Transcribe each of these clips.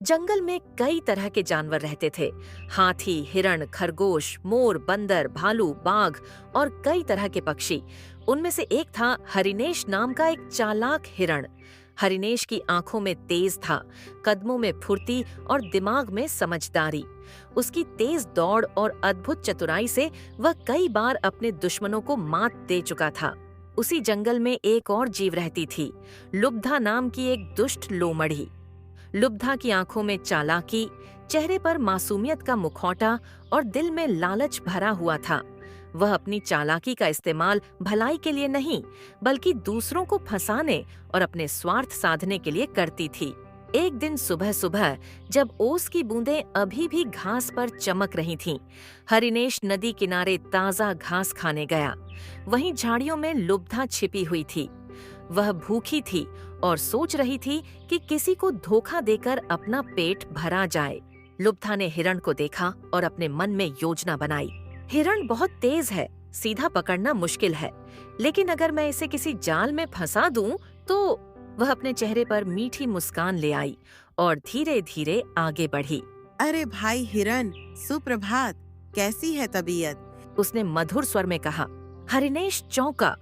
जंगल में कई तरह के जानवर रहते थे। हाथी, हिरण, खरगोश, मोर, बंदर, भालू, बाघ और कई तरह के पक्षी। उनमें से एक था हरिनेश नाम का एक चालाक हिरण। हरिनेश की आंखों में तेज था, कदमों में फुर्ती और दिमाग में समझदारी। उसकी तेज दौड़ और अद्भुत चतुराई से वह कई बार अपने दुश्मनों को मात दे चुका था। उसी जंगल में एक और जीव रहती थी, लुब्धा नाम की एक दुष्ट लोमड़ी। लुब्धा की आंखों में चालाकी, चेहरे पर मासूमियत का मुखौटा और दिल में लालच भरा हुआ था। वह अपनी चालाकी का इस्तेमाल भलाई के लिए नहीं, बल्कि दूसरों को फंसाने और अपने स्वार्थ साधने के लिए करती थी। एक दिन सुबह सुबह, जब ओस की बूंदें अभी भी घास पर चमक रही थीं, हरिनेश नदी किनारे ताजा घास खाने गया। वहीं झाड़ियों में लुब्धा छिपी हुई थी। वह भूखी थी और सोच रही थी कि किसी को धोखा देकर अपना पेट भरा जाए। लुब्धा ने हिरण को देखा और अपने मन में योजना बनाई। हिरण बहुत तेज है, सीधा पकड़ना मुश्किल है, लेकिन अगर मैं इसे किसी जाल में फंसा दूं तो। वह अपने चेहरे पर मीठी मुस्कान ले आई और धीरे धीरे आगे बढ़ी। अरे भाई हिरन, सुप्रभात। कैसी है तबीयत? उसने मधुर स्वर में कहा। हरिनेश चौंका,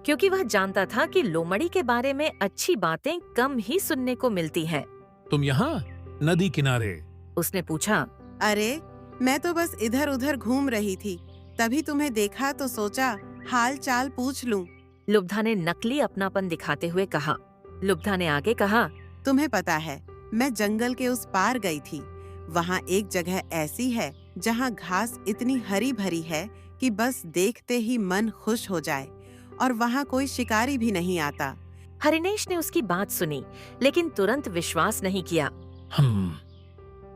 क्योंकि वह जानता था कि लोमड़ी के बारे में अच्छी बातें कम ही सुनने को मिलती हैं। तुम यहाँ नदी किनारे? उसने पूछा। अरे, मैं तो बस इधर उधर घूम रही थी, तभी तुम्हें देखा तो सोचा हाल चाल पूछ लूं। लुब्धा ने नकली अपनापन दिखाते हुए कहा। लुब्धा ने आगे कहा। तुम्हें पता है, मैं जंगल के उस पार गई थी। वहाँ एक जगह ऐसी है जहाँ घास इतनी हरी भरी है कि बस देखते ही मन खुश हो जाए, और वहाँ कोई शिकारी भी नहीं आता। हरिनेश ने उसकी बात सुनी, लेकिन तुरंत विश्वास नहीं किया।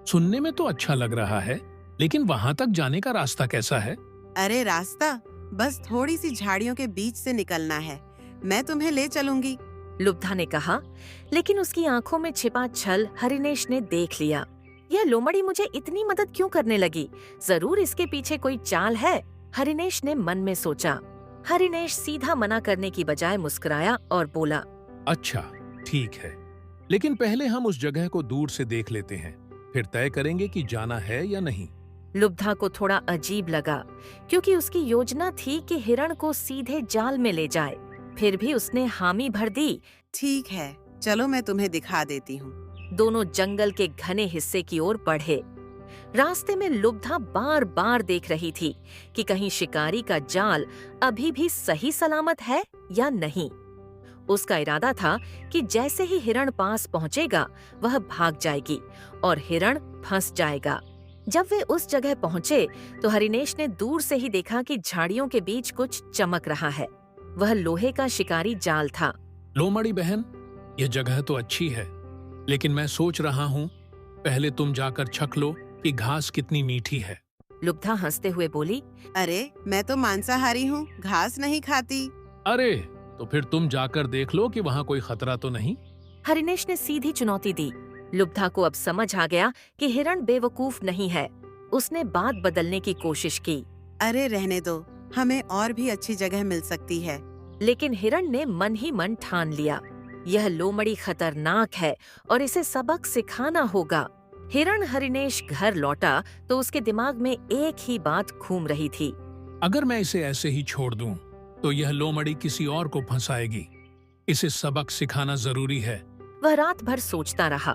सुनने में तो अच्छा लग रहा है, लेकिन वहाँ तक जाने का रास्ता कैसा है? अरे रास्ता बस थोड़ी सी झाड़ियों के बीच से निकलना है। मैं तुम्हें ले चलूंगी। लुब्धा ने कहा, लेकिन उसकी आंखों में छिपा छल हरिनेश ने देख लिया। यह लोमड़ी मुझे इतनी मदद क्यों करने लगी? जरूर इसके पीछे कोई चाल है, हरिनेश ने मन में सोचा। हरिनेश सीधा मना करने की बजाय मुस्कुराया और बोला। अच्छा, ठीक है, लेकिन पहले हम उस जगह को दूर से देख लेते हैं, फिर तय करेंगे कि जाना है या नहीं। लुब्धा को थोड़ा अजीब लगा, क्योंकि उसकी योजना थी कि हिरण को सीधे जाल में ले जाए। फिर भी उसने हामी भर दी। ठीक है, चलो मैं तुम्हें दिखा देती हूँ। दोनों जंगल के घने हिस्से की ओर बढ़े। रास्ते में लुब्धा बार बार देख रही थी कि कहीं शिकारी का जाल अभी भी सही सलामत है या नहीं। उसका इरादा था कि जैसे ही हिरण पास पहुंचेगा, वह भाग जाएगी और हिरण फंस जाएगा। जब वे उस जगह पहुंचे तो हरिनेश ने दूर से ही देखा कि झाड़ियों के बीच कुछ चमक रहा है। वह लोहे का शिकारी जाल था। लोमड़ी बहन, यह जगह तो अच्छी है, लेकिन मैं सोच रहा हूँ पहले तुम जाकर चख लो कि घास कितनी मीठी है। लुब्धा हंसते हुए बोली। अरे, मैं तो मांसाहारी हूँ, घास नहीं खाती। अरे, तो फिर तुम जाकर देख लो कि वहाँ कोई खतरा तो नहीं। हरिनेश ने सीधी चुनौती दी। लुब्धा को अब समझ आ गया कि हिरण बेवकूफ नहीं है। उसने बात बदलने की कोशिश की। अरे रहने दो, हमें और भी अच्छी जगह मिल सकती है। लेकिन हिरण ने मन ही मन ठान लिया, यह लोमड़ी खतरनाक है और इसे सबक सिखाना होगा। हिरण हरिनेश घर लौटा तो उसके दिमाग में एक ही बात घूम रही थी। अगर मैं इसे ऐसे ही छोड़ दूं, तो यह लोमड़ी किसी और को फंसाएगी। इसे सबक सिखाना जरूरी है। वह रात भर सोचता रहा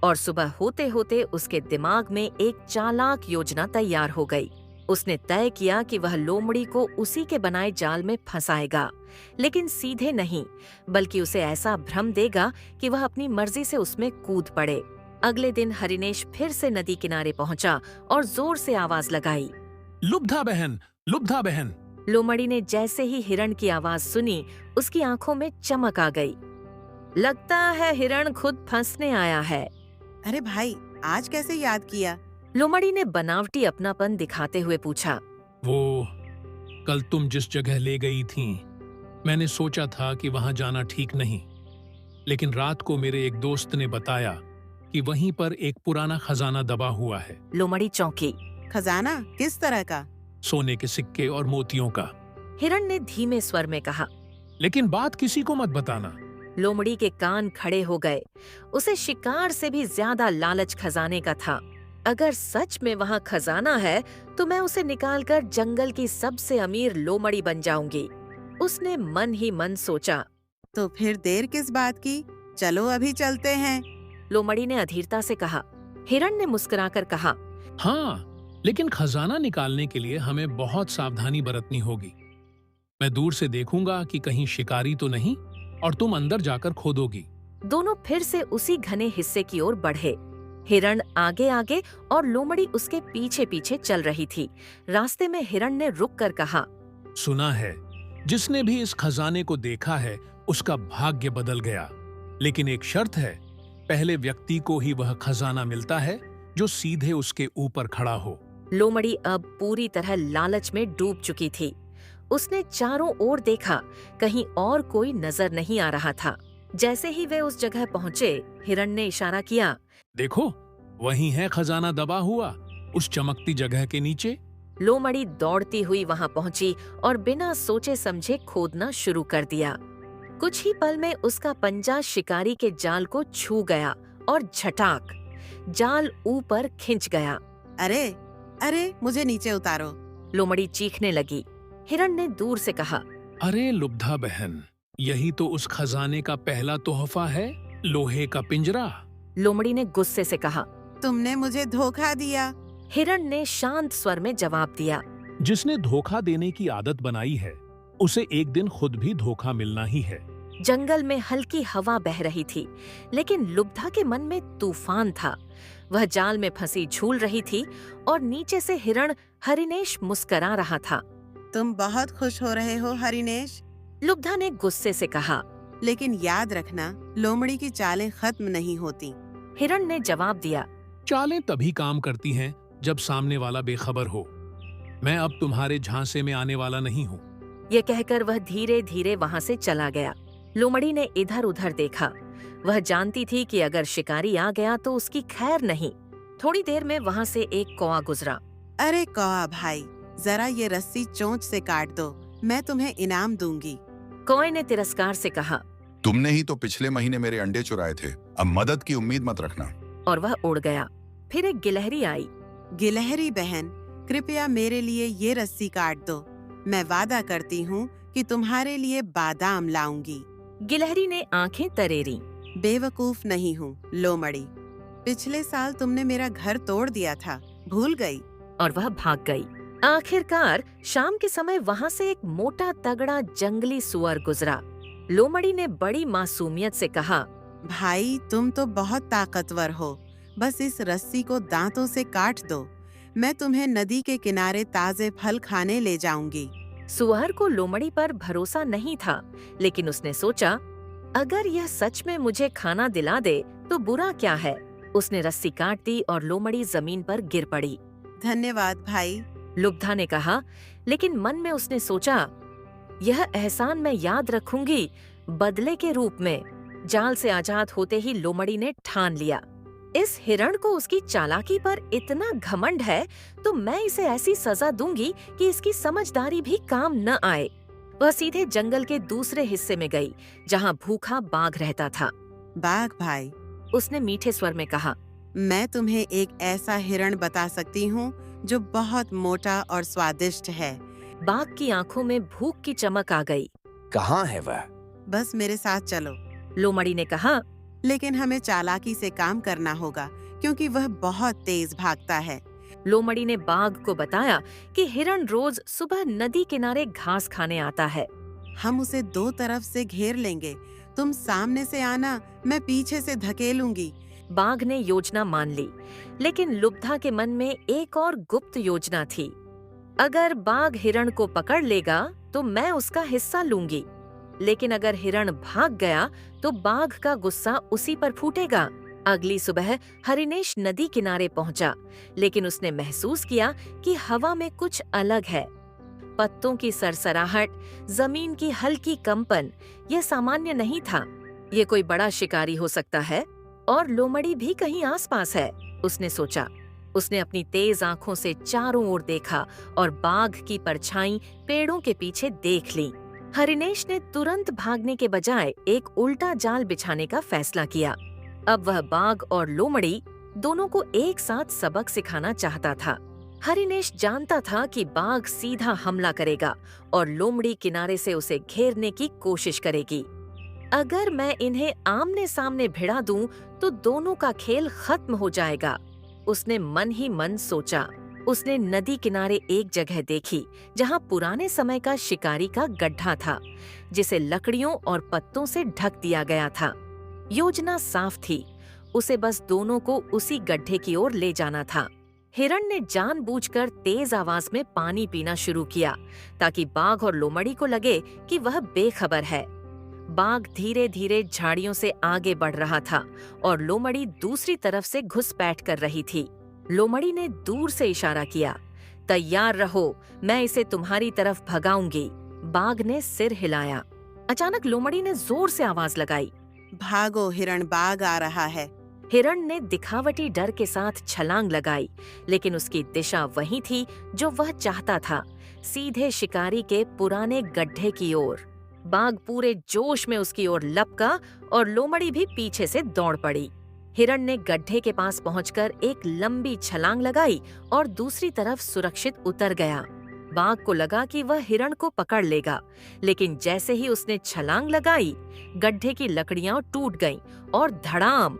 और सुबह होते होते उसके दिमाग में एक चालाक योजना तैयार हो गई। उसने तय किया कि वह लोमड़ी को उसी के बनाए जाल में फंसाएगा, लेकिन सीधे नहीं, बल्कि उसे ऐसा भ्रम देगा कि वह अपनी मर्जी से उसमें कूद पड़े। अगले दिन हरिनेश फिर से नदी किनारे पहुंचा और जोर से आवाज लगाई। लुब्धा बहन, लुब्धा बहन। लोमड़ी ने जैसे ही हिरण की आवाज सुनी, उसकी आंखों में चमक आ गई। लगता है हिरण खुद फंसने आया है। अरे भाई, आज कैसे याद किया? लोमड़ी ने बनावटी अपनापन दिखाते हुए पूछा। वो कल तुम जिस जगह ले गई थी, मैंने सोचा था कि वहां जाना ठीक नहीं, लेकिन रात को मेरे एक दोस्त ने बताया कि वहीं पर एक पुराना खजाना दबा हुआ है। लोमड़ी चौंकी। खजाना? किस तरह का? सोने के सिक्के और मोतियों का। हिरण ने धीमे स्वर में कहा। लेकिन बात किसी को मत बताना। लोमड़ी के कान खड़े हो गए। उसे शिकार से भी ज्यादा लालच खजाने का था। अगर सच में वहाँ खजाना है तो मैं उसे निकालकर जंगल की सबसे अमीर लोमड़ी बन जाऊंगी। उसने मन ही मन सोचा। तो फिर देर किस बात की, चलो अभी चलते हैं। लोमड़ी ने अधीरता से कहा। हिरण ने मुस्कुराकर कहा, हाँ, लेकिन खजाना निकालने के लिए हमें बहुत सावधानी बरतनी होगी। मैं दूर से देखूंगा कि कहीं शिकारी तो नहीं, और तुम अंदर जाकर खोदोगी। दोनों फिर से उसी घने हिस्से की ओर बढ़े। हिरण आगे आगे और लोमड़ी उसके पीछे पीछे चल रही थी। रास्ते में हिरण ने रुक कर कहा, सुना है जिसने भी इस खजाने को देखा है उसका भाग्य बदल गया, लेकिन एक शर्त है, पहले व्यक्ति को ही वह खजाना मिलता है जो सीधे उसके ऊपर खड़ा हो। लोमड़ी अब पूरी तरह लालच में डूब चुकी थी। उसने चारों ओर देखा, कहीं और कोई नजर नहीं आ रहा था। जैसे ही वे उस जगह पहुंचे, हिरण ने इशारा किया, देखो, वही है खजाना दबा हुआ, उस चमकती जगह के नीचे। लोमड़ी दौड़ती हुई वहां पहुंची और बिना सोचे समझे खोदना शुरू कर दिया। कुछ ही पल में उसका पंजा शिकारी के जाल को छू गया और झटाक, जाल ऊपर खिंच गया। अरे अरे, मुझे नीचे उतारो। लोमड़ी चीखने लगी। हिरण ने दूर से कहा, अरे लुब्धा बहन, यही तो उस खजाने का पहला तोहफा है, लोहे का पिंजरा। लोमड़ी ने गुस्से से कहा। तुमने मुझे धोखा दिया। हिरण ने शांत स्वर में जवाब दिया, जिसने धोखा देने की आदत बनाई है उसे एक दिन खुद भी धोखा मिलना ही है। जंगल में हल्की हवा बह रही थी, लेकिन लुब्धा के मन में तूफान था। वह जाल में फंसी झूल रही थी और नीचे से हिरण हरिनेश मुस्करा रहा था। तुम बहुत खुश हो रहे हो हरिनेश, लुब्धा ने गुस्से से कहा। लेकिन याद रखना, लोमड़ी की चालें खत्म नहीं होती। हिरण ने जवाब दिया, चालें तभी काम करती हैं जब सामने वाला बेखबर हो। मैं अब तुम्हारे झांसे में आने वाला नहीं हूँ। ये कहकर वह धीरे धीरे वहां से चला गया। लोमड़ी ने इधर उधर देखा। वह जानती थी कि अगर शिकारी आ गया तो उसकी खैर नहीं। थोड़ी देर में वहां से एक कौआ गुजरा। अरे कौआ भाई, जरा ये रस्सी चोंच से काट दो, मैं तुम्हें इनाम दूंगी। कौए ने तिरस्कार से कहा, तुमने ही तो पिछले महीने मेरे अंडे चुराए थे, अब मदद की उम्मीद मत रखना। और वह उड़ गया। फिर एक गिलहरी आई। गिलहरी बहन, कृपया मेरे लिए ये रस्सी काट दो। मैं वादा करती हूँ कि तुम्हारे लिए बादाम लाऊंगी। गिलहरी ने आंखें तरेरी। बेवकूफ नहीं हूँ लोमड़ी, पिछले साल तुमने मेरा घर तोड़ दिया था, भूल गई। और वह भाग गई। आखिरकार शाम के समय वहां से एक मोटा तगड़ा जंगली सुअर गुजरा। लोमड़ी ने बड़ी मासूमियत से कहा, भाई तुम तो बहुत ताकतवर हो, बस इस रस्सी को दांतों से काट दो, मैं तुम्हें नदी के किनारे ताजे फल खाने ले जाऊंगी। सुअर को लोमड़ी पर भरोसा नहीं था, लेकिन उसने सोचा, अगर यह सच में मुझे खाना दिला दे तो बुरा क्या है। उसने रस्सी काट दी और लोमड़ी जमीन पर गिर पड़ी। धन्यवाद भाई, लुब्धा ने कहा, लेकिन मन में उसने सोचा, यह एहसान मैं याद रखूंगी, बदले के रूप में। जाल से आजाद होते ही लोमड़ी ने ठान लिया, इस हिरण को उसकी चालाकी पर इतना घमंड है तो मैं इसे ऐसी सजा दूंगी कि इसकी समझदारी भी काम न आए। वह सीधे जंगल के दूसरे हिस्से में गई, जहाँ भूखा बाघ रहता था। बाघ भाई, उसने मीठे स्वर में कहा, मैं तुम्हें एक ऐसा हिरण बता सकती हूँ जो बहुत मोटा और स्वादिष्ट है। बाघ की आंखों में भूख की चमक आ गई। कहाँ है वह? बस मेरे साथ चलो। लोमड़ी ने कहा, लेकिन हमें चालाकी से काम करना होगा क्योंकि वह बहुत तेज भागता है। लोमड़ी ने बाघ को बताया कि हिरण रोज सुबह नदी किनारे घास खाने आता है। हम उसे दो तरफ से घेर लेंगे, तुम सामने से आना, मैं पीछे से धकेलूंगी। बाघ ने योजना मान ली, लेकिन लुब्धा के मन में एक और गुप्त योजना थी। अगर बाघ हिरण को पकड़ लेगा तो मैं उसका हिस्सा लूंगी, लेकिन अगर हिरण भाग गया तो बाघ का गुस्सा उसी पर फूटेगा। अगली सुबह हरिनेश नदी किनारे पहुंचा, लेकिन उसने महसूस किया कि हवा में कुछ अलग है। पत्तों की सरसराहट, जमीन की हल्की कंपन, यह सामान्य नहीं था। ये कोई बड़ा शिकारी हो सकता है और लोमड़ी भी कहीं आसपास है, उसने सोचा। उसने अपनी तेज आंखों से चारों ओर देखा और बाघ की परछाई पेड़ों के पीछे देख ली। हरिनेश ने तुरंत भागने के बजाय एक उल्टा जाल बिछाने का फैसला किया। अब वह बाघ और लोमड़ी दोनों को एक साथ सबक सिखाना चाहता था। हरिनेश जानता था कि बाघ सीधा हमला करेगा और लोमड़ी किनारे से उसे घेरने की कोशिश करेगी। अगर मैं इन्हें आमने सामने भिड़ा दूं तो दोनों का खेल खत्म हो जाएगा, उसने मन ही मन सोचा। उसने नदी किनारे एक जगह देखी जहां पुराने समय का शिकारी का गड्ढा था, जिसे लकड़ियों और पत्तों से ढक दिया गया था। योजना साफ थी, उसे बस दोनों को उसी गड्ढे की ओर ले जाना था। हिरण ने जानबूझकर तेज आवाज में पानी पीना शुरू किया ताकि बाघ और लोमड़ी को लगे कि वह बेखबर है। बाघ धीरे धीरे झाड़ियों से आगे बढ़ रहा था और लोमड़ी दूसरी तरफ से घुसपैठ कर रही थी। लोमड़ी ने दूर से इशारा किया, तैयार रहो, मैं इसे तुम्हारी तरफ भगाऊंगी। बाघ ने सिर हिलाया। अचानक लोमड़ी ने जोर से आवाज लगाई, भागो हिरण, बाघ आ रहा है। हिरण ने दिखावटी डर के साथ छलांग लगाई, लेकिन उसकी दिशा वही थी जो वह चाहता था, सीधे शिकारी के पुराने गड्ढे की ओर। बाघ पूरे जोश में उसकी ओर लपका और लोमड़ी भी पीछे से दौड़ पड़ी। हिरण ने गड्ढे के पास पहुंचकर एक लंबी छलांग लगाई और दूसरी तरफ सुरक्षित उतर गया। बाघ को लगा कि वह हिरण को पकड़ लेगा, लेकिन जैसे ही उसने छलांग लगाई, गड्ढे की लकड़ियां टूट गईं और धड़ाम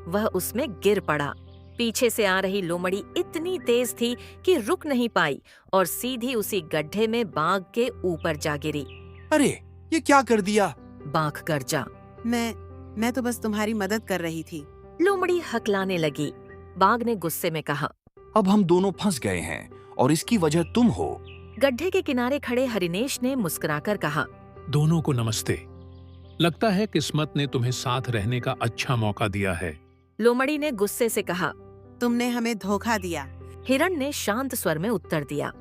वह उसमें गिर पड़ा। पीछे से आ रही लोमड़ी इतनी तेज थी कि रुक नहीं पाई और सीधी उसी गड्ढे में बाघ के ऊपर जा गिरी। अरे, ये क्या कर दिया? बाघ गर्जा। मैं तो बस तुम्हारी मदद कर रही थी। लोमड़ी हकलाने लगी। बाघ ने गुस्से में कहा, अब हम दोनों फंस गए हैं और इसकी वजह तुम हो। गड्ढे के किनारे खड़े हरिनेश ने मुस्कुराकर कहा, दोनों को नमस्ते। लगता है किस्मत ने तुम्हें साथ रहने का अच्छा मौका दिया है। लोमड़ी ने गुस्से से कहा, तुमने हमें धोखा दिया। हिरण ने शांत स्वर में उत्तर दिया,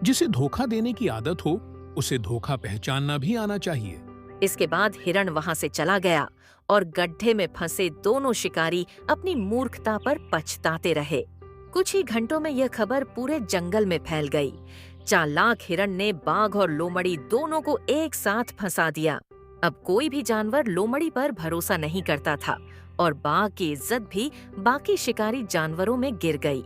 जिसे धोखा देने की आदत हो, उसे धोखा पहचानना भी आना चाहिए। इसके बाद हिरण वहां से चला गया और गड्ढे में फंसे दोनों शिकारी अपनी मूर्खता पर पछताते रहे। कुछ ही घंटों में यह खबर पूरे जंगल में फैल गई। चालाक हिरण ने बाघ और लोमड़ी दोनों को एक साथ फंसा दिया। अब कोई भी जानवर लोमड़ी पर भरोसा नहीं करता था और बाघ की इज्जत भी बाकी शिकारी जानवरों में गिर गई।